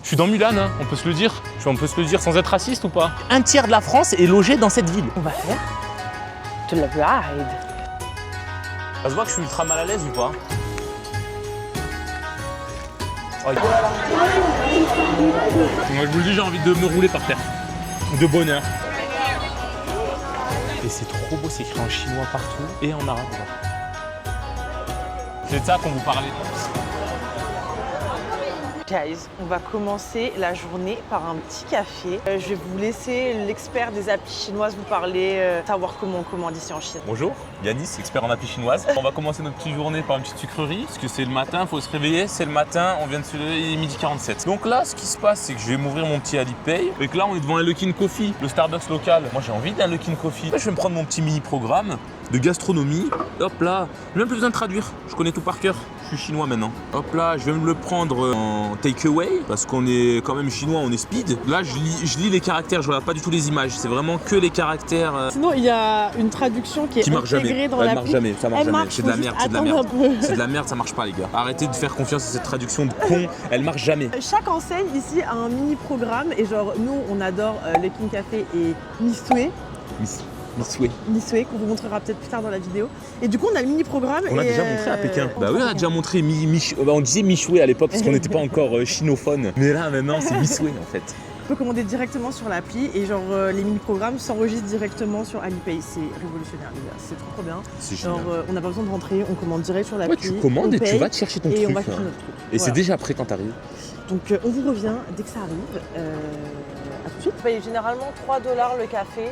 Je suis dans Mulan, hein, on peut se le dire. On peut se le dire sans être raciste ou pas? Un tiers de la France est logé dans cette ville. On va faire de la ride. Ça se voit que je suis ultra mal à l'aise ou pas? Oh, moi je vous le dis, j'ai envie de me rouler par terre. De bonheur. Et c'est trop beau, c'est écrit en chinois partout et en arabe. C'est de ça qu'on vous parlait. Guys, on va commencer la journée par un petit café. Je vais vous laisser l'expert des applis chinoises vous parler, savoir comment on commande ici en Chine. Bonjour, Yanis, expert en appli chinoise. On va commencer notre petite journée par une petite sucrerie, parce que c'est le matin, il faut se réveiller, c'est le matin, on vient de se lever, il est midi 47. Donc là, ce qui se passe, c'est que je vais m'ouvrir mon petit Alipay, et que là, on est devant un Luckin Coffee, le Starbucks local. Moi, j'ai envie d'un Luckin Coffee. Là, je vais me prendre mon petit mini-programme de gastronomie. Hop là, j'ai même plus besoin de traduire, je connais tout par cœur. Je suis chinois maintenant. Hop là, je vais me le prendre en takeaway parce qu'on est quand même chinois, on est speed. Là, je lis les caractères, je regarde pas du tout les images. C'est vraiment que les caractères. Sinon, il y a une traduction qui est marche intégrée jamais. dans Elle l'appli. marche jamais. Ça marche Elle jamais. marche, C'est de la faut merde. juste C'est de la attendre merde. un peu. C'est de la merde. Ça marche pas, les gars. Arrêtez de faire confiance à cette traduction de con. Elle marche jamais. Chaque enseigne ici a un mini programme et genre nous on adore le King Café et Missoué qu'on vous montrera peut-être plus tard dans la vidéo. Et du coup on a le mini programme. On l'a déjà montré à Pékin. Bah oui, on a déjà montré on disait Michoué à l'époque parce qu'on n'était pas encore chinophone. Mais là maintenant c'est Missoué en fait. On peut commander directement sur l'appli et genre les mini programmes s'enregistrent directement sur Alipay. C'est révolutionnaire les gars, c'est trop bien. C'est Genre génial. on n'a pas besoin de rentrer, on commande direct sur l'appli. Ouais, tu commandes et tu paye, vas te chercher ton et truc. on va chercher hein. notre truc. Et c'est Voilà. déjà prêt quand t'arrives. Donc on vous revient dès que ça arrive. À tout de suite. On paye généralement 3 $ le café,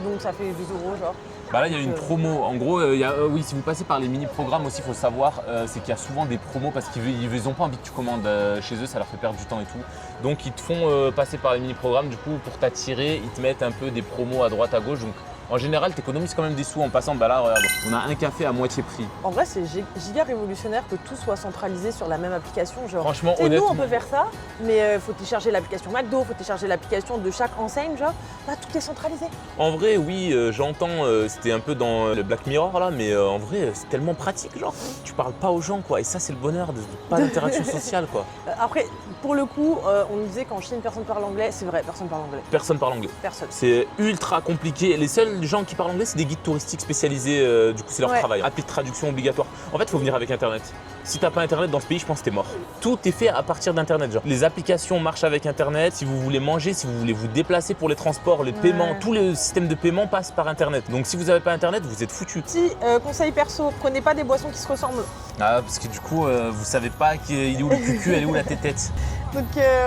donc ça fait 12 € genre. Bah là, il y a une promo. En gros, oui, si vous passez par les mini-programmes aussi, il faut savoir, c'est qu'il y a souvent des promos parce qu'ils n'ont pas envie que tu commandes chez eux, ça leur fait perdre du temps et tout. Donc, ils te font passer par les mini-programmes. Du coup, pour t'attirer, ils te mettent un peu des promos à droite, à gauche. Donc, en général, tu économises quand même des sous en passant. Bah là, regarde, on a un café à moitié prix. En vrai, c'est giga révolutionnaire que tout soit centralisé sur la même application. Genre, Franchement, tu sais, nous, honnêtement. on peut faire ça, mais faut télécharger l'application McDo, faut télécharger l'application de chaque enseigne. Genre, là, tout est centralisé. En vrai, oui, j'entends, c'était un peu dans le Black Mirror là, mais en vrai, c'est tellement pratique. Genre, tu parles pas aux gens, quoi. Et ça, c'est le bonheur, pas d'interaction sociale, quoi. Après, pour le coup, on nous disait qu'en Chine, personne parle anglais. C'est vrai, personne parle anglais. Personne parle anglais. Personne. C'est ultra compliqué. Les seuls gens qui parlent anglais, c'est des guides touristiques spécialisés. Du coup, c'est leur Ouais. travail. Appli de traduction obligatoire. En fait, il faut venir avec Internet. Si t'as pas Internet dans ce pays, je pense que t'es mort. Tout est fait à partir d'Internet. Genre, les applications marchent avec Internet. Si vous voulez manger, si vous voulez vous déplacer pour les transports, les paiements, tout le système de paiement passe par Internet. Donc, si vous n'avez pas Internet, vous êtes foutu. Petit conseil perso, prenez pas des boissons qui se ressemblent. Ah, parce que du coup, vous savez pas il est où le cucu, elle est où la tétette. Donc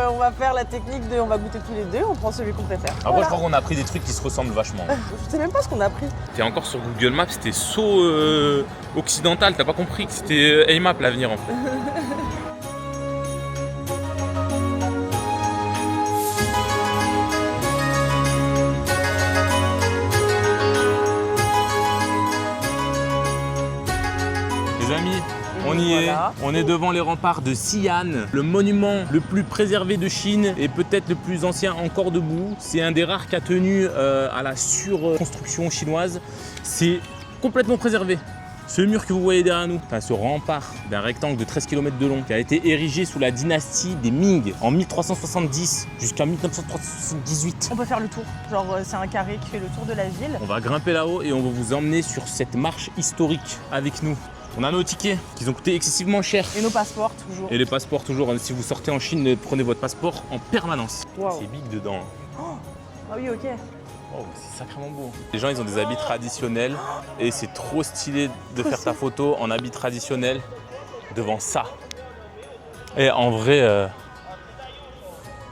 on va faire la technique de, on va goûter tous les deux, on prend celui qu'on préfère. Après, je crois qu'on a pris des trucs qui se ressemblent vachement. Je sais même pas ce qu'on a pris. T'es encore sur Google Maps, c'était saut occidental, t'as pas compris que c'était AIMAP l'avenir en fait. Les amis, on y voilà. est, on est devant les remparts de Xi'an, le monument le plus préservé de Chine et peut-être le plus ancien encore debout. C'est un des rares qui a tenu à la surconstruction chinoise. C'est complètement préservé. Ce mur que vous voyez derrière nous, enfin, ce rempart d'un rectangle de 13 km de long qui a été érigé sous la dynastie des Ming en 1370 jusqu'à 1978. On peut faire le tour, genre c'est un carré qui fait le tour de la ville. On va grimper là-haut et on va vous emmener sur cette marche historique avec nous. On a nos tickets qui ont coûté excessivement cher. Et nos passeports toujours. Et les passeports toujours, si vous sortez en Chine, prenez votre passeport en permanence. Wow. C'est big dedans. Ah oui, ok. Oh, c'est sacrément beau. Les gens, ils ont des habits traditionnels et c'est trop stylé de faire ta photo en habit traditionnel devant ça. Et en vrai,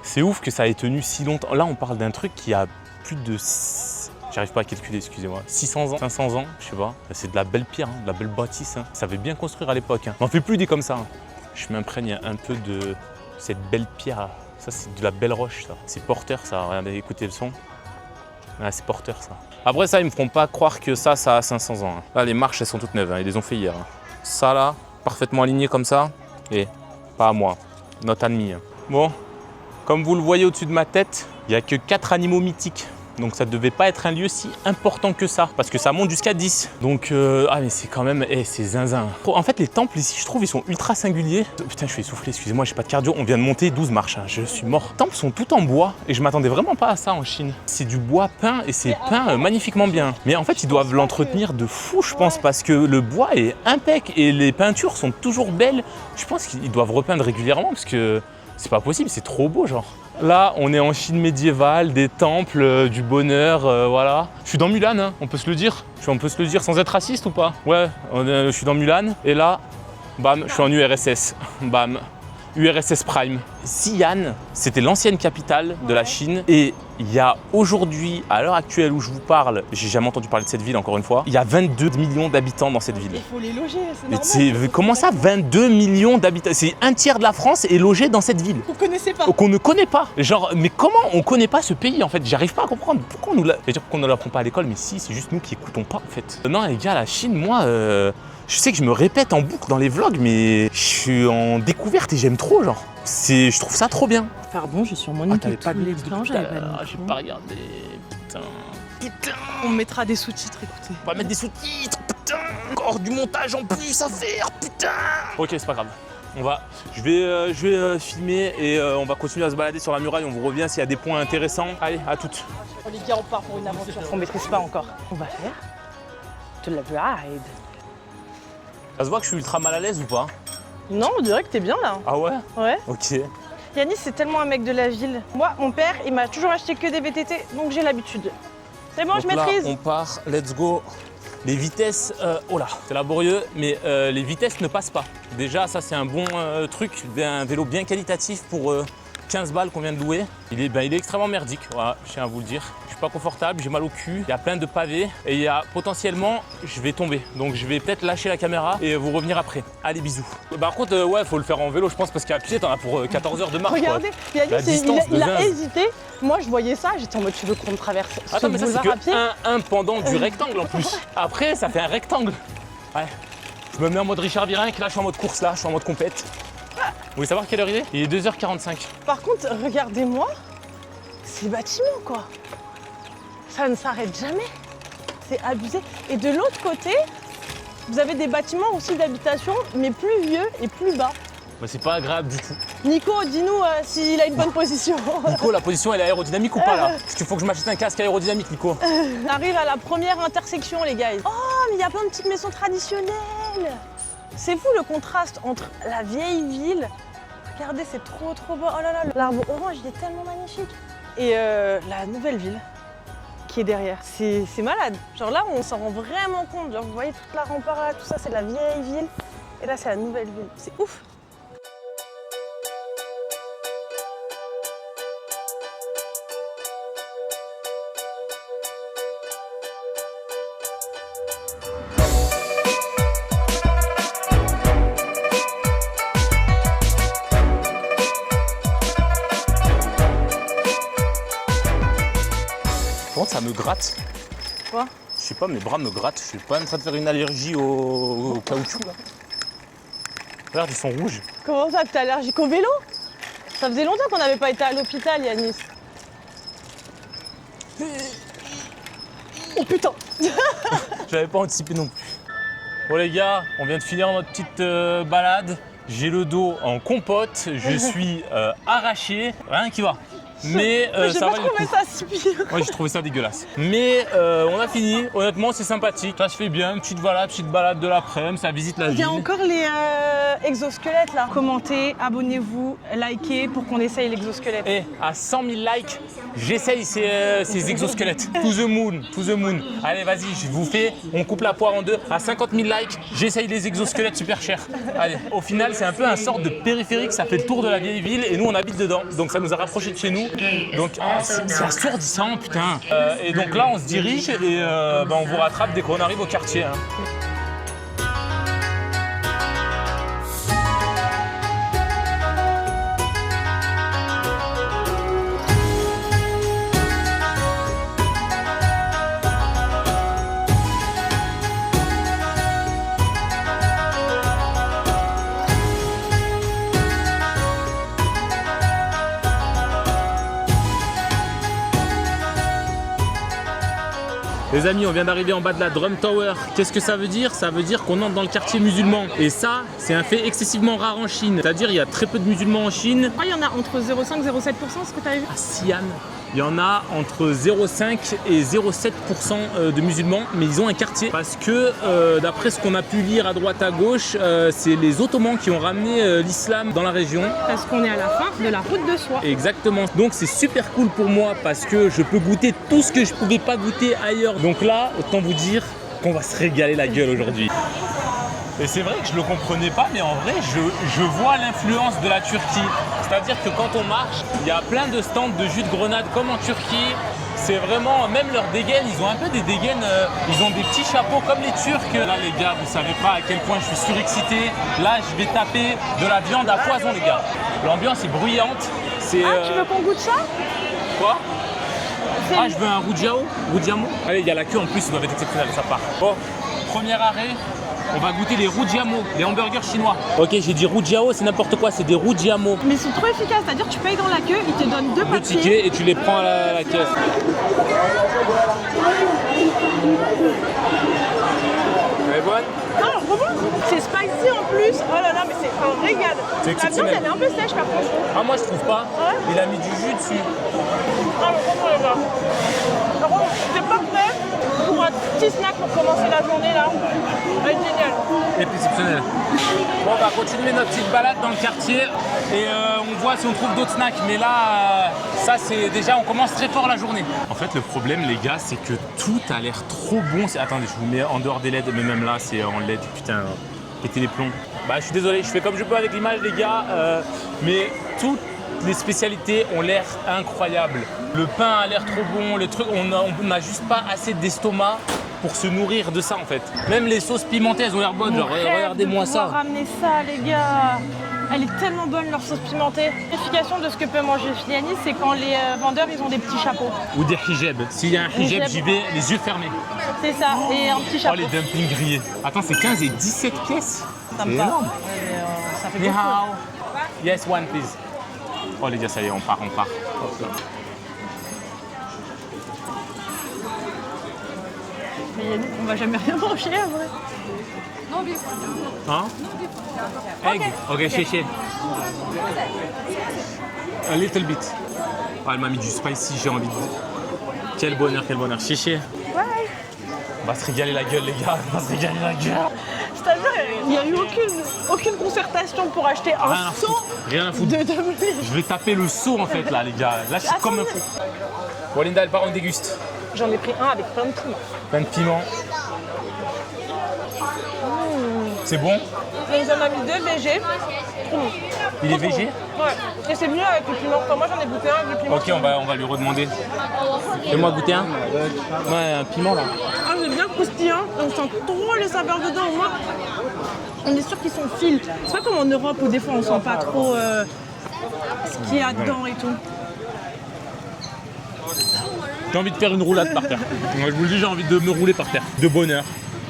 c'est ouf que ça ait tenu si longtemps. Là, on parle d'un truc qui a plus de... J'arrive pas à calculer, excusez-moi. 600 ans, 500 ans, je sais pas. C'est de la belle pierre, hein, de la belle bâtisse. Hein. Ça avait bien construire à l'époque. Hein. On n'en fait plus des comme ça. Hein. Je m'imprègne un peu de cette belle pierre. Ça, c'est de la belle roche, ça. C'est porteur, ça. Regardez, écoutez le son. Ah, c'est porteur, ça. Après, ça, ils me feront pas croire que ça a 500 ans. Hein. Là, les marches, elles sont toutes neuves. Hein. Ils les ont fait hier. Hein. Ça, là, parfaitement aligné comme ça. Et pas à moi. Notre ennemi. Hein. Bon, comme vous le voyez au-dessus de ma tête, il n'y a que 4 animaux mythiques Donc ça devait pas être un lieu si important que ça, parce que ça monte jusqu'à 10. Donc, ah mais c'est quand même, c'est zinzin. En fait, les temples ici, je trouve, ils sont ultra singuliers. Putain, je suis essoufflé, excusez-moi, j'ai pas de cardio. On vient de monter 12 marches, hein. Je suis mort. Les temples sont tout en bois, et je m'attendais vraiment pas à ça en Chine. C'est du bois peint, et c'est peint magnifiquement bien. Mais en fait, ils doivent l'entretenir de fou, je pense, parce que le bois est impec, et les peintures sont toujours belles. Je pense qu'ils doivent repeindre régulièrement, parce que c'est pas possible, c'est trop beau, genre. Là, on est en Chine médiévale, des temples, du bonheur, voilà. Je suis dans Mulan, hein, on peut se le dire. On peut se le dire sans être raciste ou pas? Ouais, je suis dans Mulan, et là, bam, je suis en URSS, bam. URSS Prime. Xi'an, c'était l'ancienne capitale de la Chine et il y a aujourd'hui, à l'heure actuelle où je vous parle, j'ai jamais entendu parler de cette ville encore une fois, il y a 22 millions d'habitants dans cette ville. Il faut les loger, c'est normal. Comment ça, 22 millions d'habitants? C'est un tiers de la France est logé dans cette ville. Vous connaissez pas. Qu'on ne connaît pas. Genre, mais comment on connaît pas ce pays en fait? J'arrive pas à comprendre. Pourquoi on ne l'apprend pas à l'école? Mais si, c'est juste nous qui écoutons pas en fait. Non les gars, la Chine, moi, je sais que je me répète en boucle dans les vlogs, mais je suis en découverte et j'aime trop, genre. Je trouve ça trop bien. Pardon, je suis en moniteur. T'avais pas de les micro, j'avais pas de j'ai micro. pas regardé. Putain. On mettra des sous-titres, écoutez. On va mettre des sous-titres, putain. Encore du montage en plus à faire, putain. Ok, c'est pas grave. Je vais filmer et on va continuer à se balader sur la muraille. On vous revient s'il y a des points intéressants. Allez, à toutes. Les gars, on part pour une aventure qu'on maîtrise pas encore. On va faire de la ride. Ça se voit que je suis ultra mal à l'aise ou pas? Non, on dirait que t'es bien là. Ah ouais? Ouais. Ok. Yanis, c'est tellement un mec de la ville. Moi, mon père, il m'a toujours acheté que des VTT, donc j'ai l'habitude. C'est bon, Donc je là, maîtrise. on part, let's go. Les vitesses, oh là, c'est laborieux, mais les vitesses ne passent pas. Déjà, ça c'est un bon truc, un vélo bien qualitatif pour 15 balles qu'on vient de louer. Il est extrêmement merdique, voilà, je tiens à vous le dire. Je suis pas confortable, j'ai mal au cul, il y a plein de pavés et il y a potentiellement, je vais tomber. Donc je vais peut-être lâcher la caméra et vous revenir après. Allez, bisous. Par contre, ouais, faut le faire en vélo, je pense, parce qu'à pied, t'en as pour 14 heures de marche. Regardez, La Yanis, distance de il a zinzin. hésité. Moi, je voyais ça, j'étais en mode, tu veux qu'on traverse ce Attends, mais ça c'est boulevard à pied? que un pendant du rectangle en plus. Après, ça fait un rectangle. Ouais. Je me mets en mode Richard Virenque, là je suis en mode course, là je suis en mode compète. Vous voulez savoir quelle heure il est? Il est 2h45. Par contre, regardez-moi, ces bâtiments, quoi. Ça ne s'arrête jamais. C'est abusé. Et de l'autre côté, vous avez des bâtiments aussi d'habitation, mais plus vieux et plus bas. Bah, c'est pas agréable du tout. Nico, dis-nous s'il a une bonne position. Nico, la position elle est aérodynamique ou pas là? Parce qu'il faut que je m'achète un casque aérodynamique, Nico. On arrive à la première intersection, les gars. Oh, mais il y a plein de petites maisons traditionnelles. C'est fou le contraste entre la vieille ville. Regardez, c'est trop beau. Oh là là, l'arbre orange, il est tellement magnifique. Et la nouvelle ville qui est derrière. C'est malade. Genre là, on s'en rend vraiment compte. Genre, vous voyez toute la rempart là, tout ça, c'est la vieille ville. Et là, c'est la nouvelle ville. C'est ouf. Comment ça me gratte? Quoi? Je sais pas, mes bras me grattent. Je suis pas en train de faire une allergie au caoutchouc là. Regarde, ils sont rouges. Comment ça, t'es allergique au vélo? Ça faisait longtemps qu'on n'avait pas été à l'hôpital, Yanis. Oh putain! J'avais pas anticipé non plus. Bon les gars, on vient de finir notre petite balade. J'ai le dos en compote, je suis arraché, rien qui va. Mais J'ai ça pas va le trouvé coup. ça si pire. Ouais, j'ai trouvé ça dégueulasse. Mais on a fini, honnêtement c'est sympathique. Ça se fait bien, petite balade de l'après-midi, ça visite la Il y ville. a encore les exosquelettes là. Commentez, abonnez-vous, likez pour qu'on essaye l'exosquelette. Et à 100 000 likes, j'essaye ces exosquelettes. To the moon. Allez, vas-y, je vous fais, on coupe la poire en deux. À 50 000 likes, j'essaye les exosquelettes super chers. Allez, au final, c'est un peu un sorte de périphérique, ça fait le tour de la vieille ville et nous, on habite dedans. Donc ça nous a rapprochés de chez nous. Donc c'est assourdissant, putain. Et donc là, on se dirige et on vous rattrape dès qu'on arrive au quartier. Hein. Les amis, on vient d'arriver en bas de la Drum Tower. Qu'est-ce que ça veut dire? Ça veut dire qu'on entre dans le quartier musulman. Et ça, c'est un fait excessivement rare en Chine. C'est-à-dire, il y a très peu de musulmans en Chine. Il y en a entre 0,5 et 0,7%, ce que tu as vu? À Xi'an, il y en a entre 0,5 et 0,7% de musulmans, mais ils ont un quartier. Parce que, d'après ce qu'on a pu lire à droite à gauche, c'est les Ottomans qui ont ramené l'islam dans la région. Parce qu'on est à la fin de la route de soie. Exactement. Donc c'est super cool pour moi parce que je peux goûter tout ce que je pouvais pas goûter ailleurs. Donc là, autant vous dire qu'on va se régaler la gueule aujourd'hui. Et c'est vrai que je le comprenais pas, mais en vrai, je vois l'influence de la Turquie. C'est-à-dire que quand on marche, il y a plein de stands de jus de grenade comme en Turquie. C'est vraiment, même leurs dégaines, ils ont un peu des dégaines, ils ont des petits chapeaux comme les Turcs. Là les gars, vous savez pas à quel point je suis surexcité. Là, je vais taper de la viande à foison les gars. L'ambiance est bruyante. C'est, Tu veux qu'on goûte ça? Quoi? Ah, je veux un roujiamo. Allez, il y a la queue en plus, ça doit être exceptionnel, ça part. Bon, premier arrêt, on va goûter les roujiamo, les hamburgers chinois. Ok, j'ai dit roujiao, c'est n'importe quoi, c'est des roujiamo. Mais ils sont trop efficaces, c'est-à-dire que tu payes dans la queue, ils te donnent deux papiers. Tickets et tu les prends à la caisse. Elle est bonne? Non, trop bon. C'est spicy en plus. Oh là là, mais c'est un régal. C'est La viande, exceptionnel. elle est un peu sèche par contre. Ah, moi je trouve pas. Ouais. Il a mis du jus dessus. Ah, mais vraiment, les gars. Par contre, c'est parfait pour un petit snack pour commencer la journée là. Elle est géniale. Exceptionnel. Bon, on va continuer notre petite balade dans le quartier et on voit si on trouve d'autres snacks. Mais là, ça c'est déjà, on commence très fort la journée. En fait, le problème, les gars, c'est que tout a l'air trop bon. Attendez, je vous mets en dehors des LED, mais même là, c'est en LED. Putain, péter les plombs. Bah, je suis désolé, je fais comme je peux avec l'image, les gars. Mais toutes les spécialités ont l'air incroyables. Le pain a l'air trop bon. Le truc, on n'a juste pas assez d'estomac pour se nourrir de ça en fait. Même les sauces pimentées, elles ont l'air bonnes. Genre, regardez-moi ça. Ramener ça, les gars. Elle est tellement bonne leur sauce pimentée. L'effication de ce que peut manger Filiani, c'est quand les vendeurs ils ont des petits chapeaux. Ou des hijabs. S'il y a un hijab, j'y vais les yeux fermés. C'est ça, et un petit Oh chapeau. les dumplings grillés. Attends, c'est 15 et 17 pièces. Ça me C'est parle. énorme. Ouais, mais, ça fait Ni beaucoup. hao. Yes, one please. Oh les gars, ça y est, on part. Hop là. Mais Yannick, on va jamais rien manger en vrai. Hein? Egg. Ok, chéché. A little bit. Ah, elle m'a mis du spicy, j'ai envie de... Quel bonheur, quel bonheur. Chéché. Ouais. On va se régaler la gueule, les gars. On va se régaler la gueule. C'est-à-dire, il n'y a eu aucune concertation pour acheter un Rien à seau foutre. Rien à foutre. de dumplings. Je vais taper le seau en fait là, les gars. Là, je suis comme un fou. Bon, Linda, elle part, on déguste. J'en ai pris un avec plein de piment. Plein de piment. C'est bon? On nous en a mis deux végés. Trop bon. Il est Trop bon. végé? Ouais. Et c'est mieux avec le piment. Enfin, moi, j'en ai goûté un avec le piment. Ok, on va lui redemander. Fais-moi goûter un. Ouais, un piment là. Ah, c'est bien croustillant. On sent trop les saveurs dedans. Au moins, on est sûr qu'ils sont fils. C'est pas comme en Europe où des fois on sent pas trop ce qu'il y a dedans et tout. J'ai envie de faire une roulade par terre. Moi, je vous le dis, j'ai envie de me rouler par terre. De bonheur.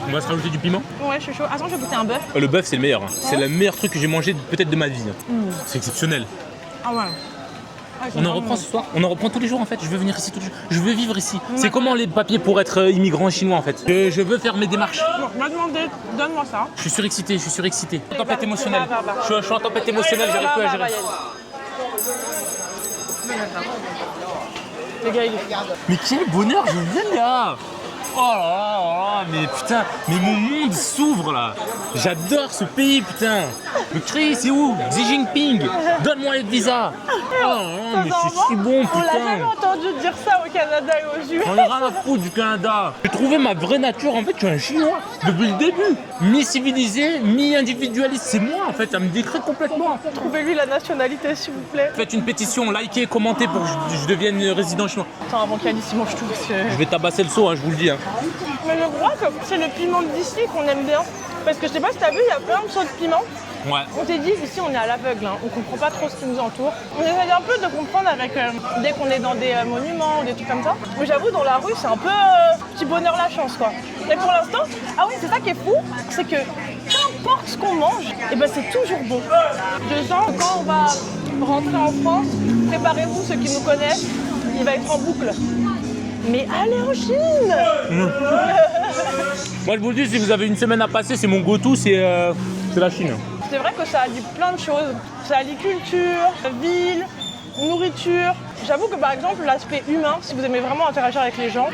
On va se rajouter du piment. Ouais, je suis chaud. Attends, je vais goûter un bœuf. Le bœuf, c'est le meilleur. Hein. C'est le meilleur truc que j'ai mangé peut-être de ma vie. C'est exceptionnel. Ah ouais. Ah, On en reprend ce soir. On en reprend tous les jours en fait. Je veux venir ici tous les jours. Je veux vivre ici. C'est comment les papiers pour être immigrant chinois en fait? Je veux faire mes démarches. Bon, on m'a demandé, donne-moi ça. Je suis surexcité, je suis surexcité. En tempête Va, émotionnelle. va. Je suis en tempête émotionnelle, j'arrive plus à gérer. Les gars, il est... Mais quel bonheur, je viens là. Oh là là, mais putain, mais mon monde s'ouvre là. J'adore ce pays, putain. Le cri, c'est où? Xi Jinping, donne-moi les visas. Oh là là, mais c'est si bon, On l'a jamais putain. entendu dire ça au Canada et aux US. J'en ai rien à foutre du Canada. J'ai trouvé ma vraie nature, en fait, je suis un Chinois. Depuis le début. Mi-civilisé, mi-individualiste. C'est moi, en fait, ça me décrit complètement. Trouvez-lui la nationalité, s'il vous plaît. Faites une pétition, likez, commentez pour que je devienne résident chinois. Attends, avant qu'Alice mange tout, parce que... Je vais tabasser le seau, hein, je vous le dis. Hein. Mais je crois que c'est le piment d'ici qu'on aime bien. Parce que je sais pas si t'as vu, il y a plein de sortes de piments. Ouais. On s'est dit, ici on est à l'aveugle, hein. On comprend pas trop ce qui nous entoure. On essaie un peu de comprendre avec, dès qu'on est dans des monuments ou des trucs comme ça. Mais j'avoue, dans la rue, c'est un peu petit bonheur la chance, quoi. Et pour l'instant, ah oui, c'est ça qui est fou, c'est que qu'importe ce qu'on mange, et ben c'est toujours bon. Je sens que quand on va rentrer en France, préparez-vous ceux qui nous connaissent, il va être en boucle. Mais allez en Chine. Moi, je vous le dis, si vous avez une semaine à passer, c'est mon go-to, c'est la Chine. C'est vrai que ça allie plein de choses. Ça allie culture, ville, nourriture. J'avoue que par exemple, l'aspect humain, si vous aimez vraiment interagir avec les gens,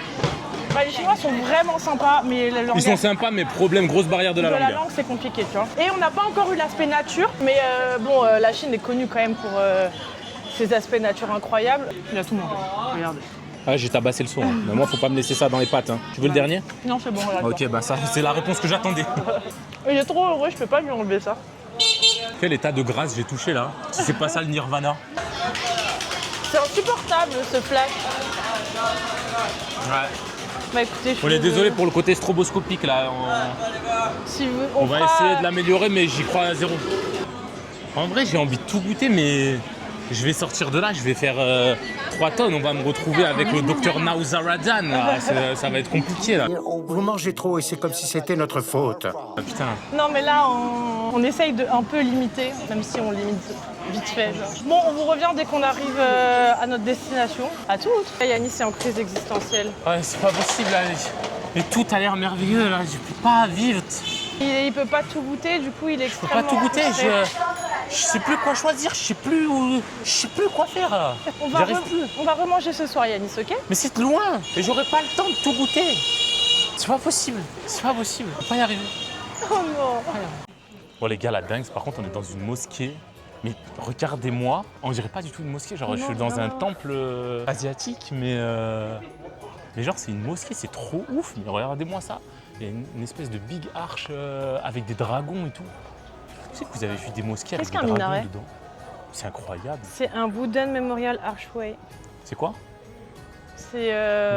bah, les Chinois sont vraiment sympas, mais le langage Ils sont sympas, mais problème, grosse barrière de la langue. la langue, c'est compliqué, tu vois. Et on n'a pas encore eu l'aspect nature, mais la Chine est connue quand même pour ses aspects nature incroyables. Il a tout mangé, regardez. Ah, j'ai tabassé le son, hein. Mais moi, faut pas me laisser ça dans les pattes. Hein. Tu veux le dernier? Non, c'est bon, regarde. Ok, bah ça, c'est la réponse que j'attendais. Il est trop heureux, je peux pas lui enlever ça. Quel état de grâce j'ai touché là? Si c'est pas ça le nirvana. C'est insupportable ce flash. Ouais. Bah écoutez, je On est suis désolé pour le côté stroboscopique là. Si vous- On va fera- essayer de l'améliorer, mais j'y crois à zéro. En vrai, j'ai envie de tout goûter, mais je vais sortir de là, je vais faire 3 tonnes. On va me retrouver avec le docteur Nauzaradan. Là. Ça va être compliqué là. Vous mangez trop et c'est comme si c'était notre faute. Ah, putain. Non mais là on essaye de un peu limiter, même si on limite vite fait. Genre. Bon, on vous revient dès qu'on arrive à notre destination. À toutes. Yanis est en crise existentielle. Ouais, c'est pas possible là. Et tout a l'air merveilleux là. Je peux pas vivre. Il peut pas tout goûter, du coup il est Je peux extrêmement pas tout goûter. frustré. Je sais plus quoi choisir. Je sais plus quoi faire. Là. J'arrive plus. On va remanger ce soir Yanis, ok? Mais c'est loin. Et j'aurai pas le temps de tout goûter. C'est pas possible. C'est pas possible. On va pas y arriver. Oh non. Bon les gars, la dingue, par contre on est dans une mosquée. Mais regardez-moi, on dirait pas du tout une mosquée, genre je suis dans un temple asiatique, mais genre c'est une mosquée, c'est trop ouf, mais regardez-moi ça. Il y a une espèce de big arch avec des dragons et tout. Tu sais que vous avez vu des mosquées avec Qu'est-ce des qu'un dragons minaret dedans? C'est incroyable. C'est un Wooden Memorial Archway. C'est quoi? C'est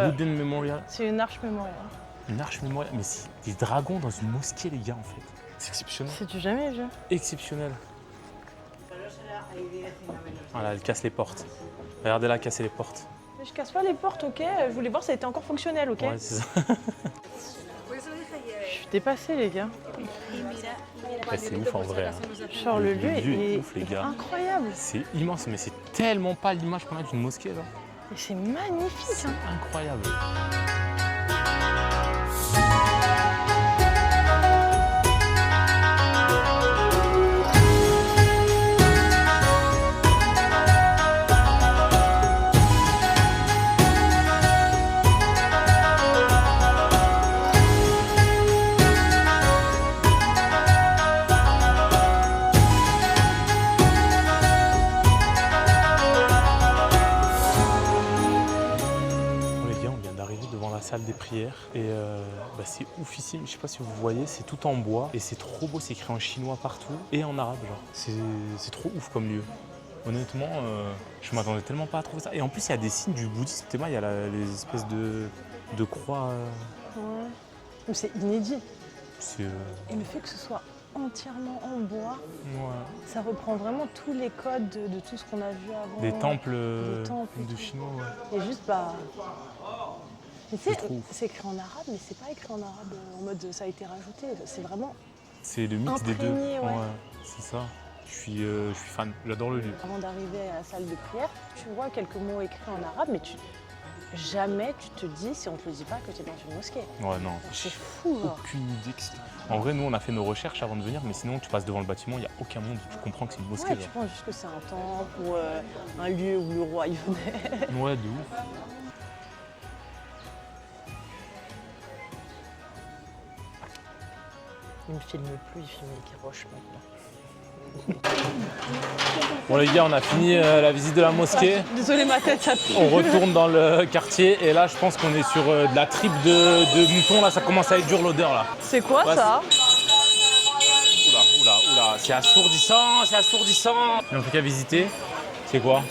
Wooden Memorial. c'est une arche mémoriale. Une arche mémoriale, mais c'est des dragons dans une mosquée les gars en fait. C'est exceptionnel. C'est du jamais vu. Exceptionnel. Voilà, elle casse les portes. Regardez-la casser les portes. Mais je casse pas les portes, ok? Je voulais voir si ça était encore fonctionnel, ok? Ouais, c'est ça. Je suis dépassée les gars. Ouais, c'est ouf en vrai. Hein. Genre le lieu est est ouf, les gars. incroyable. C'est immense, mais c'est tellement pas l'image qu'on a d'une mosquée là. Et c'est magnifique. Hein. Incroyable. Salle des prières et c'est oufissime, je sais pas si vous voyez, c'est tout en bois et c'est trop beau, c'est écrit en chinois partout et en arabe genre, c'est trop ouf comme lieu. Honnêtement, je m'attendais tellement pas à trouver ça. Et en plus il y a des signes du bouddhisme, il y a les espèces de croix. Ouais. Mais c'est inédit. C'est Et le fait que ce soit entièrement en bois, ouais. ça reprend vraiment tous les codes de tout ce qu'on a vu avant. Des temples, et de tout. chinois, ouais. Et juste mais tu sais, trop ouf. c'est écrit en arabe, mais c'est pas écrit en arabe en mode ça a été rajouté. C'est vraiment C'est le mix des deux. imprégné, ouais. C'est ça. Je suis fan, j'adore le lieu. Avant d'arriver à la salle de prière, tu vois quelques mots écrits en arabe, mais jamais tu te dis, si on te le dit pas, que tu es dans une mosquée. Ouais, non. C'est fou, genre. Aucune idée que c'était. En vrai, nous, on a fait nos recherches avant de venir, mais sinon, tu passes devant le bâtiment, il n'y a aucun monde où tu comprends que c'est une mosquée. Ouais, tu penses juste que c'est un temple ou un lieu où le roi y venait. Ouais, de ouf. Il me filme plus, il filme les roches maintenant. Bon les gars, on a fini la visite de la mosquée. Désolé, ma tête, ça pue. On retourne dans le quartier et là, je pense qu'on est sur de la tripe de mouton. Là, ça commence à être dur l'odeur là. C'est quoi Ouais, ça? Oula, c'est assourdissant, c'est assourdissant. Il n'y a plus qu'à visiter. C'est quoi?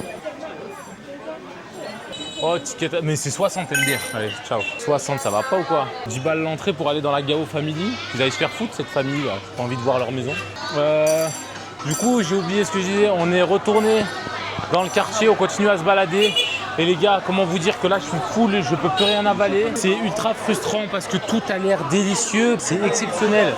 Oh, ticket, mais c'est 60 MDR. Allez, ciao. 60, ça va pas ou quoi? 10 balles l'entrée pour aller dans la Gao Family. Vous allez se faire foutre cette famille là. J'ai pas envie de voir leur maison. Du coup, j'ai oublié ce que je disais. On est retourné dans le quartier, on continue à se balader. Et les gars, comment vous dire que là, je suis full, je peux plus rien avaler. C'est ultra frustrant parce que tout a l'air délicieux. C'est exceptionnel.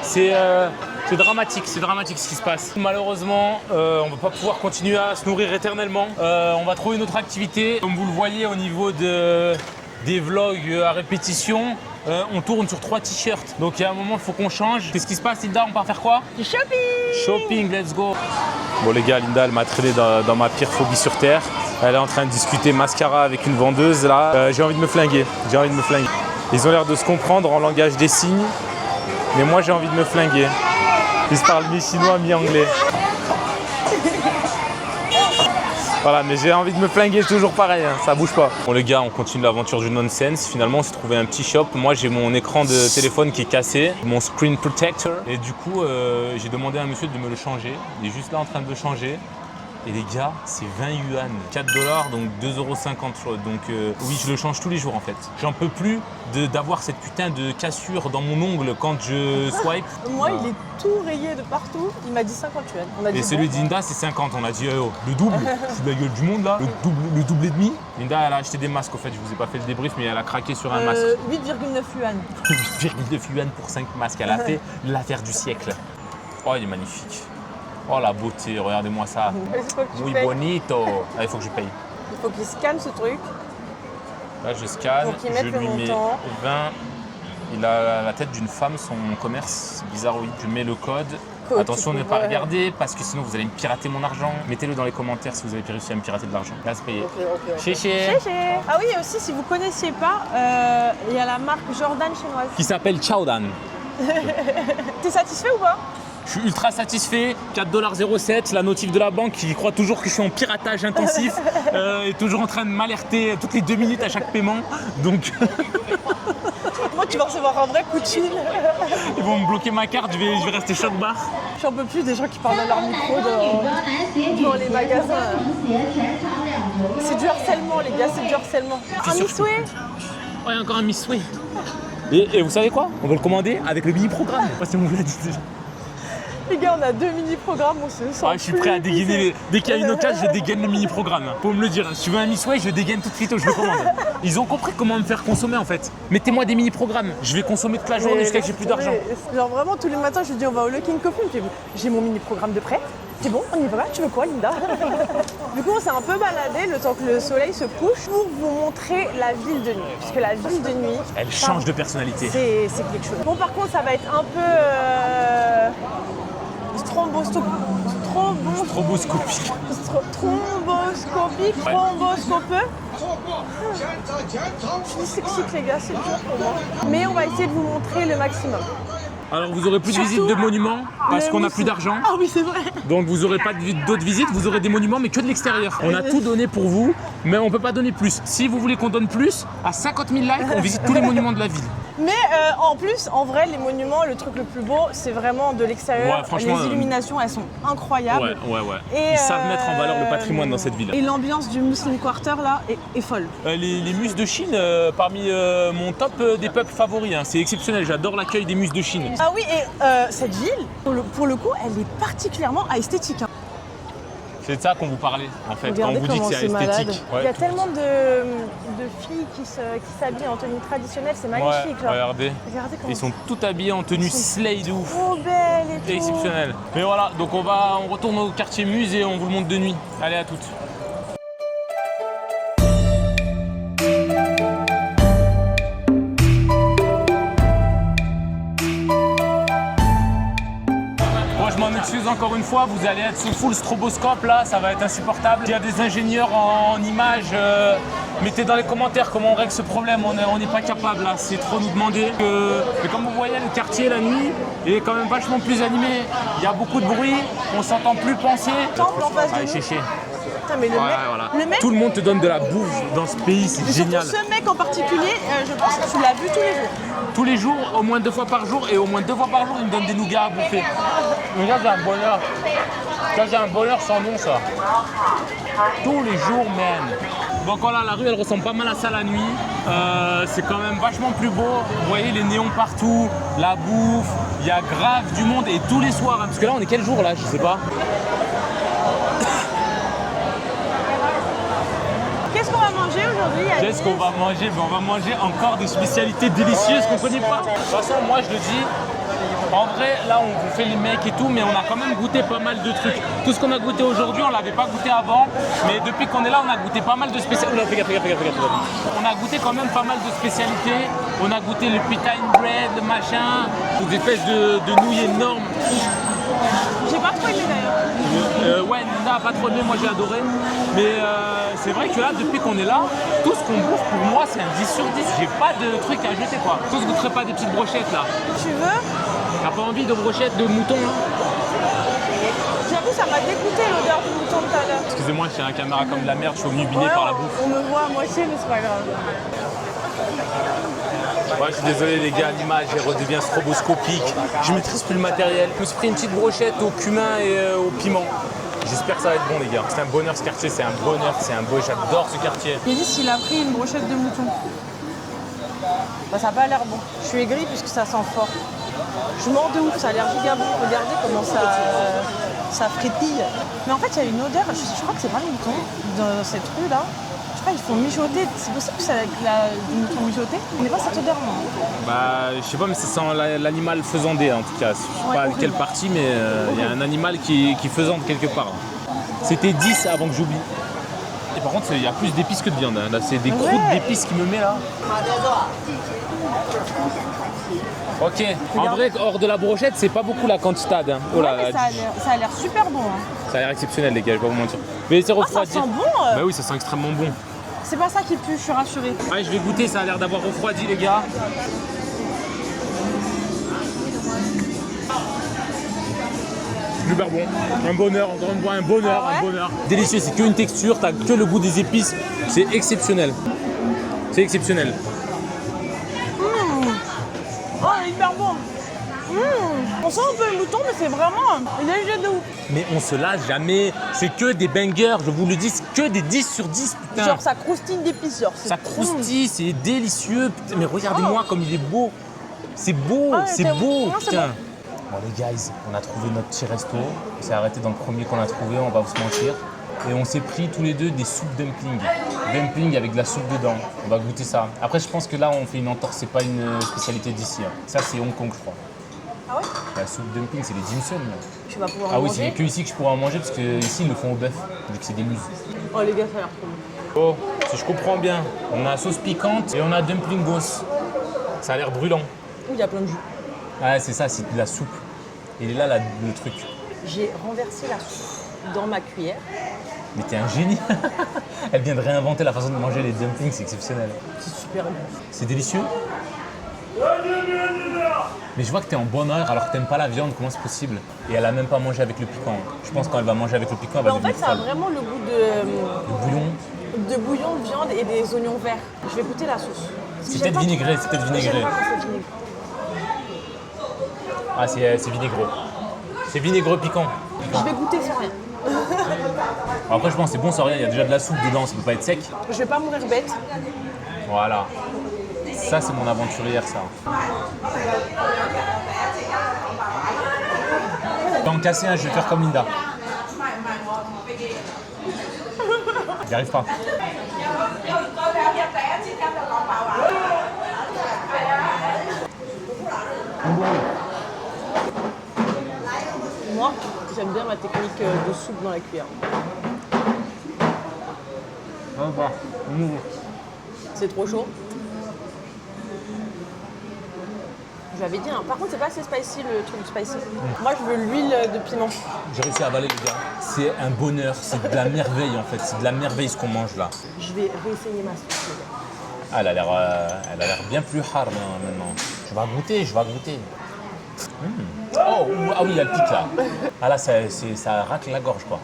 C'est dramatique ce qui se passe. Malheureusement, on va pas pouvoir continuer à se nourrir éternellement. On va trouver une autre activité. Comme vous le voyez au niveau de des vlogs à répétition. On tourne sur 3 t-shirts. Donc il y a un moment, il faut qu'on change. Qu'est-ce qui se passe, Linda? On part faire quoi? Du shopping. Shopping, let's go. Bon les gars, Linda, elle m'a traîné dans ma pire phobie sur Terre. Elle est en train de discuter mascara avec une vendeuse là. J'ai envie de me flinguer. J'ai envie de me flinguer. Ils ont l'air de se comprendre en langage des signes. Mais moi, j'ai envie de me flinguer. Ils se parlent mi-chinois, mi-anglais. Voilà, mais j'ai envie de me flinguer, toujours pareil, hein, ça bouge pas. Bon les gars, on continue l'aventure du nonsense. Finalement, on s'est trouvé un petit shop. Moi, j'ai mon écran de téléphone qui est cassé, mon screen protector. Et du coup, j'ai demandé à un monsieur de me le changer. Il est juste là en train de le changer. Et les gars, c'est 20 yuan, 4 $, donc 2,50 €. Donc oui, je le change tous les jours en fait. J'en peux plus d'avoir cette putain de cassure dans mon ongle quand je swipe. Moi, il est tout rayé de partout. Il m'a dit 50 yuan. On a dit et celui d'Inda, c'est 50. On a dit, oh, le double, c'est de la gueule du monde là, le double et demi. Linda, elle a acheté des masques au fait, je vous ai pas fait le débrief, mais elle a craqué sur un masque. 8,9 yuan. 8,9 yuan pour 5 masques. Elle a fait l'affaire du siècle. Oh, il est magnifique. Oh la beauté, regardez-moi ça. Muy bonito. Ah, il faut que je paye. Il faut qu'il scanne ce truc. Là, je scanne, je lui mets 20. Il a la tête d'une femme, son commerce, c'est bizarre, oui. Je mets le code. Attention de ne pas regarder parce que sinon vous allez me pirater mon argent. Mettez-le dans les commentaires si vous avez réussi à me pirater de l'argent. Là, c'est payé. Chéché. Ah oui, et aussi, si vous ne connaissiez pas, il y a la marque Jordan chinoise. Qui s'appelle Chaodan. T'es satisfait ou pas? Je suis ultra satisfait, 4,07 $, la notif de la banque qui croit toujours que je suis en piratage intensif et toujours en train de m'alerter toutes les 2 minutes à chaque paiement. Donc moi tu vas recevoir un vrai coup de fil. Ils vont me bloquer ma carte, je vais rester choc barre. J'en peux plus des gens qui parlent à leur micro dans les magasins. C'est du harcèlement les gars, c'est du harcèlement. Un Missway. Ouais, encore un Missway. Et vous savez quoi? On va le commander avec le mini-programme. Parce que on vous l'a dit déjà. Les gars, on a 2 mini-programmes, on se sent. Je suis prêt à dégainer. Dès qu'il y a une occasion, je dégaine le mini-programme. Faut me le dire. Si tu veux un Missway, je dégaine tout de suite, je le commande. Ils ont compris comment me faire consommer en fait. Mettez-moi des mini-programmes. Je vais consommer toute la journée jusqu'à ce que j'ai plus d'argent. Genre vraiment, tous les matins, je dis on va au Luckin Coffee. J'ai mon mini-programme de prêt. C'est bon, on y va. Tu veux quoi, Linda? Du coup, on s'est un peu baladé le temps que le soleil se couche pour vous montrer la ville de nuit. Puisque la ville de nuit. Elle change de personnalité. C'est quelque chose. Bon, par contre, ça va être un peu. Stroboscopique. Thromboscopeux. Je suis dyslexique les gars, c'est dur pour moi. Mais on va essayer de vous montrer le maximum. Alors vous aurez plus de visites de monuments parce qu'on n'a plus d'argent. Ah oui c'est vrai. Donc vous n'aurez pas d'autres visites, vous aurez des monuments mais que de l'extérieur. On a tout donné pour vous, mais on ne peut pas donner plus. Si vous voulez qu'on donne plus, à 50 000 likes, on visite tous les monuments de la ville. Mais en plus, en vrai, les monuments, le truc le plus beau, c'est vraiment de l'extérieur. Ouais, franchement, les illuminations, elles sont incroyables. Ouais. Et ils savent mettre en valeur le patrimoine dans cette ville. Et l'ambiance du Muslim Quarter là est folle. Les muses de Chine, parmi mon top des peuples favoris, hein. C'est exceptionnel, j'adore l'accueil des muses de Chine. Ah oui, et cette ville, pour le coup, elle est particulièrement esthétique. Hein. C'est de ça qu'on vous parlait en fait, Regardez quand on vous dit que c'est esthétique. Ouais. Il y a tellement de filles qui s'habillent en tenue traditionnelle, c'est magnifique. Ouais, regardez comment ils sont toutes habillées en tenue slay de ouf. Trop belle et tout. Exceptionnel. Mais voilà, donc on retourne au quartier Muse et on vous le montre de nuit. Allez, à toutes. Je m'en excuse encore une fois, vous allez être sous full stroboscope là, ça va être insupportable. Il y a des ingénieurs en images, mettez dans les commentaires comment on règle ce problème, on n'est pas capable là, c'est trop nous demander. Mais comme vous voyez, le quartier la nuit est quand même vachement plus animé, il y a beaucoup de bruit, on s'entend plus penser. Temple en face de nous. Chéché. Putain, mais le mec, tout le monde te donne de la bouffe dans ce pays, c'est génial. Ce mec en particulier, je pense que tu l'as vu tous les jours. Tous les jours, au moins 2 fois par jour, et au moins 2 fois par jour, il me donne des nougats à bouffer. Mais là, j'ai un bonheur. Ça, j'ai un bonheur sans nom, ça. Tous les jours, man. Donc voilà, la rue, elle ressemble pas mal à ça la nuit. C'est quand même vachement plus beau. Vous voyez les néons partout, la bouffe, il y a grave du monde. Et tous les soirs, hein, parce que là, on est quel jour, là? Je sais pas. Qu'est-ce qu'on va manger aujourd'hui? Qu'est-ce qu'on va manger? On va manger encore des spécialités délicieuses qu'on connaît pas. De toute façon, moi je le dis, En vrai, là, on vous fait les mecs et tout, mais on a quand même goûté pas mal de trucs. Tout ce qu'on a goûté aujourd'hui, on l'avait pas goûté avant, mais depuis qu'on est là, on a goûté pas mal de spécialités. Fais gaffe. On a goûté quand même pas mal de spécialités. On a goûté le pita in bread, le machin, des espèces de nouilles énormes. J'ai pas trop aimé d'ailleurs. Ouais, Nina a pas trop aimé, moi j'ai adoré. Mais c'est vrai que là, depuis qu'on est là, tout ce qu'on bouffe, pour moi, c'est un 10 sur 10. J'ai pas de truc à jeter, quoi. Toi, je goûterais pas des petites brochettes, là. Tu veux? T'as pas envie de brochettes de mouton, hein? J'avoue, ça m'a dégoûté l'odeur du mouton tout à l'heure. Excusez-moi, j'ai un caméra comme de la merde, je suis obnubilé par la bouffe. On me voit à moitié, mais c'est pas grave. Ouais, je suis désolé les gars, l'image elle redevient stroboscopique. Je maîtrise plus le matériel. Je me suis pris une petite brochette au cumin et au piment. J'espère que ça va être bon les gars. C'est un bonheur ce quartier, c'est un bonheur, c'est un beau, j'adore ce quartier. Yanis, il a pris une brochette de mouton. Bah, ça a pas l'air bon. Je suis aigrie puisque ça sent fort. Je mords de ouf, ça a l'air giga bon. Regardez comment ça frétille. Mais en fait, il y a une odeur, je crois que c'est pas le mouton dans cette rue là. Je crois qu'ils font mijoter. C'est possible que c'est avec du mouton mijoté? On n'est pas cette odeur, non? Bah, je sais pas, mais ça sent l'animal faisandé en tout cas. Je sais pas horrible. quelle partie, mais il y a un animal qui faisande quelque part. C'était 10 avant que j'oublie. Et par contre, il y a plus d'épices que de viande. Hein. Là, c'est des croûtes d'épices qui me met là. Ok, en vrai, hors de la brochette, c'est pas beaucoup la quantité. Hein. Oh là, Ouais, mais ça a l'air super bon. Hein. ça a l'air exceptionnel, les gars, je vais pas vous mentir. Mais c'est Ah, ça refroidi. sent bon. Bah oui, ça sent extrêmement bon. C'est pas ça qui pue, je suis rassurée. Ouais, je vais goûter, ça a l'air d'avoir refroidi, les gars. Super bon, un bonheur, encore une fois, un bonheur, Ah ouais un bonheur. Délicieux, c'est qu'une texture, t'as que le goût des épices, c'est exceptionnel. C'est exceptionnel. Oh, il est hyper bon. On sent un peu le mouton, mais c'est vraiment léger de ouf. Mais on se lâche jamais, c'est que des bangers, je vous le dis, c'est que des 10 sur 10, putain. Genre, ça croustille d'épices, genre. c'est Ça trop croustille, c'est délicieux, putain, mais regardez-moi comme il est beau. C'est beau, Ah, c'est c'est beau, bon. Non, c'est putain. Bon les guys, on a trouvé notre petit resto. On s'est arrêté dans le premier qu'on a trouvé, on va vous mentir. Et on s'est pris tous les deux des soupes dumpling. Dumpling avec de la soupe dedans. On va goûter ça. Après je pense que là on fait une entorse, c'est pas une spécialité d'ici. Hein. Ça c'est Hong Kong je crois. Ah ouais? La soupe dumpling c'est les dim sum. Là. Tu vas pouvoir Ah en oui, manger. c'est que ici que je pourrais en manger parce que ici ils le font au bœuf, vu que c'est des muses. Oh les gars, ça a l'air trop bon. Oh, si je comprends bien, on a sauce piquante et on a dumplingos. Ça a l'air brûlant. Ouh, il y a plein de jus. Ah c'est ça, c'est de la soupe. Il est là, le truc. J'ai renversé la soupe dans ma cuillère. Mais t'es un génie. Elle vient de réinventer la façon de manger les dumplings, c'est exceptionnel. C'est super bon. C'est délicieux. Mais je vois que t'es en bonne heure alors que t'aimes pas la viande, comment c'est possible? Et elle a même pas mangé avec le piquant. Je pense que quand elle va manger avec le piquant, elle Mais va en fait, devenir ça a folle. vraiment le goût Le bouillon, de bouillon de viande et des oignons verts. Je vais goûter la sauce. c'est peut-être vinaigré, c'est peut-être vinaigré. J'aime pas quand c'est vinaigré. Ah, c'est vinaigreux. C'est vinaigreux piquant. Je vais goûter sans rien. Après, je pense que c'est bon sans rien, il y a déjà de la soupe dedans, ça peut pas être sec. Je vais pas mourir bête. Voilà. Ça, c'est mon aventurière, ça. Je vais en casser un, je vais faire comme Linda. J'y arrive pas. Moi, j'aime bien ma technique de soupe dans la cuillère. C'est trop chaud. J'avais dit, hein. Par contre, c'est pas assez spicy le truc spicy. Moi, je veux l'huile de piment. J'ai réussi à avaler, les gars. C'est un bonheur, c'est de la merveille en fait. C'est de la merveille ce qu'on mange là. Je vais réessayer ma sauce, les gars. Ah, elle a l'air bien plus hard hein, maintenant. Je vais goûter, je vais goûter. Oh, ah oui, il y a le pic là. Ah là, ça racle la gorge quoi.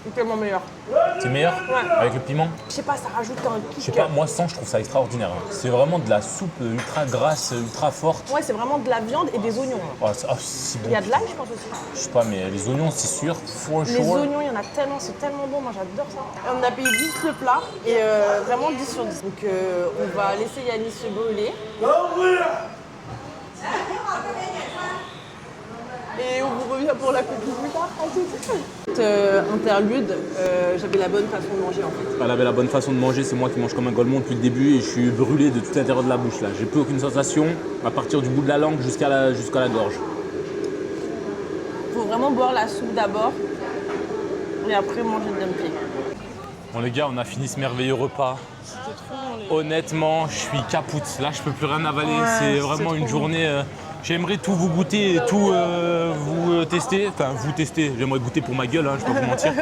C'est tellement meilleur. C'est meilleur Ouais. avec le piment? Je sais pas, ça rajoute un kick. Je sais pas, moi sans, je trouve ça extraordinaire. Hein. C'est vraiment de la soupe ultra grasse, ultra forte. Ouais, c'est vraiment de la viande et des oignons. Hein. Oh, c'est bon. Il y a de l'ail, je pense aussi. Je sais pas, mais les oignons, c'est sûr, for Les sure. oignons, il y en a tellement, c'est tellement bon, moi j'adore ça. Et on a payé 10 le plat et vraiment 10 sur 10. Donc on va laisser Yanis se brûler. Et on revient pour la copie plus tard. Interlude, j'avais la bonne façon de manger en fait. Elle avait la bonne façon de manger, c'est moi qui mange comme un golemon depuis le début et je suis brûlé de tout l'intérieur de la bouche là. J'ai plus aucune sensation à partir du bout de la langue jusqu'à la gorge. Faut vraiment boire la soupe d'abord et après manger le dumpling. Bon les gars, on a fini ce merveilleux repas. Honnêtement, je suis capoute. Là, je peux plus rien avaler. Ouais, c'est c'était vraiment une trop journée. J'aimerais tout vous goûter et tout vous tester. Enfin, vous tester. J'aimerais goûter pour ma gueule, hein, je vais pas vous mentir.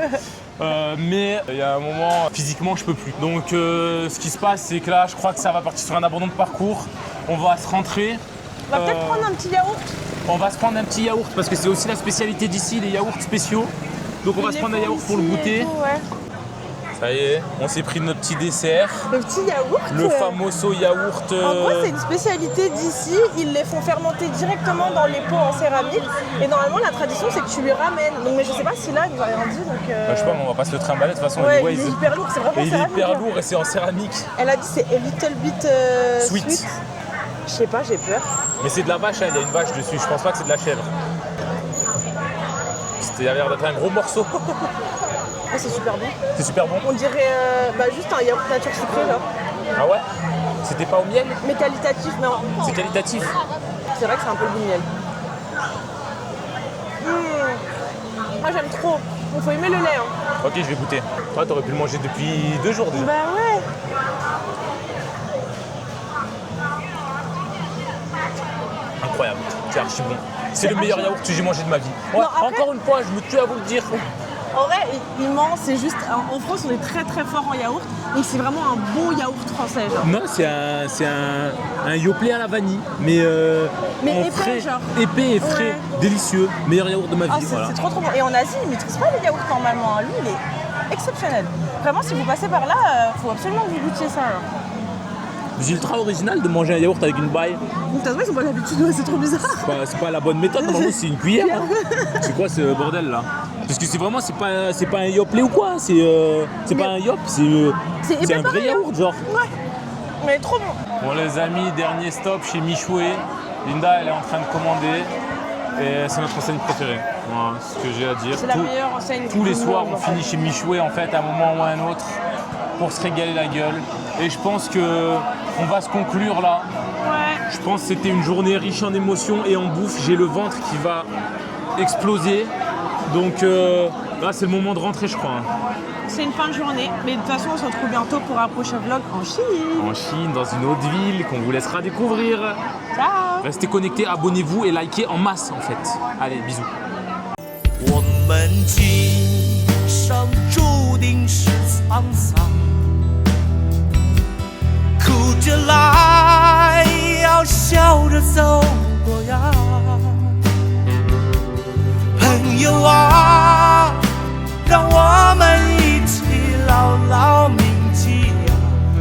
Mais il y a un moment, physiquement, je peux plus. Donc, ce qui se passe, c'est que là, je crois que ça va partir sur un abandon de parcours. On va se rentrer. On va peut-être prendre un petit yaourt. On va se prendre un petit yaourt parce que c'est aussi la spécialité d'ici, les yaourts spéciaux. Donc, on va se prendre un yaourt pour le goûter. Ça y est, on s'est pris notre petit dessert. Le petit yaourt. Le famoso yaourt. En gros, c'est une spécialité d'ici. Ils les font fermenter directement dans les pots en céramique. Et normalement, la tradition, c'est que tu lui ramènes. Donc, mais je sais pas si là, il nous a rien dit. Donc, Bah, je sais pas, mais on va pas se le trimballer de toute façon. ouais, Ouais, il est hyper lourd. C'est vraiment et il est céramique. hyper lourd et c'est en céramique. Elle a dit c'est a little bit Sweet. Je sais pas, j'ai peur. Mais c'est de la vache, hein, il y a une vache dessus. Je pense pas que c'est de la chèvre. Il a l'air d'être un gros morceau. Ah, c'est super bon. C'est super bon. On dirait juste un yaourt nature sucré là. Ah ouais? C'était pas au miel? Mais qualitatif, non. C'est qualitatif. C'est vrai que c'est un peu le goût de miel. Moi j'aime trop. Il faut aimer le lait. Hein. Ok, je vais goûter. Toi, t'aurais pu le manger depuis 2 jours déjà. Bah ouais. Incroyable. C'est archi bon. C'est le meilleur yaourt que j'ai mangé de ma vie. Ouais, Non, après- encore une fois, je me tue à vous le dire. En vrai, il ment, c'est juste. En France, on est très très fort en yaourt. Donc c'est vraiment un bon yaourt français. Genre. Non, c'est un yoplait à la vanille, mais Mais en épais, frais, genre. épais et frais, Ouais. délicieux, meilleur yaourt de ma vie. Ah, c'est voilà. c'est trop trop bon. Et en Asie, ils maîtrisent pas les yaourts normalement. Hein. Lui, il est exceptionnel. Vraiment, si vous passez par là, faut absolument que vous goûtiez ça. Alors. C'est ultra original de manger un yaourt avec une baille. Donc t'as vu, ils ont pas l'habitude, ouais, c'est trop bizarre. C'est pas la bonne méthode, normalement c'est une cuillère. Hein. C'est quoi ce bordel là? Parce que c'est vraiment, c'est pas un yoplait ou quoi, c'est pas un yop, c'est un vrai yaourt genre. Ouais, mais trop bon. Bon les amis, dernier stop chez Michoué. Linda elle est en train de commander et c'est notre enseigne préférée. Voilà, c'est ce que j'ai à dire. C'est la meilleure enseigne. Tous les du soirs monde, on en fait. finit chez Michoué en fait à un moment ou à un autre pour se régaler la gueule. Et je pense que on va se conclure là. Ouais. Je pense que c'était une journée riche en émotions et en bouffe. J'ai le ventre qui va exploser. Donc là, c'est le moment de rentrer, je crois. C'est une fin de journée. Mais de toute façon, on se retrouve bientôt pour un prochain vlog en Chine. En Chine, dans une autre ville qu'on vous laissera découvrir. Ciao. Restez connectés, abonnez-vous et likez en masse en fait. Allez, bisous. 我们今生注定是沧桑，哭着来。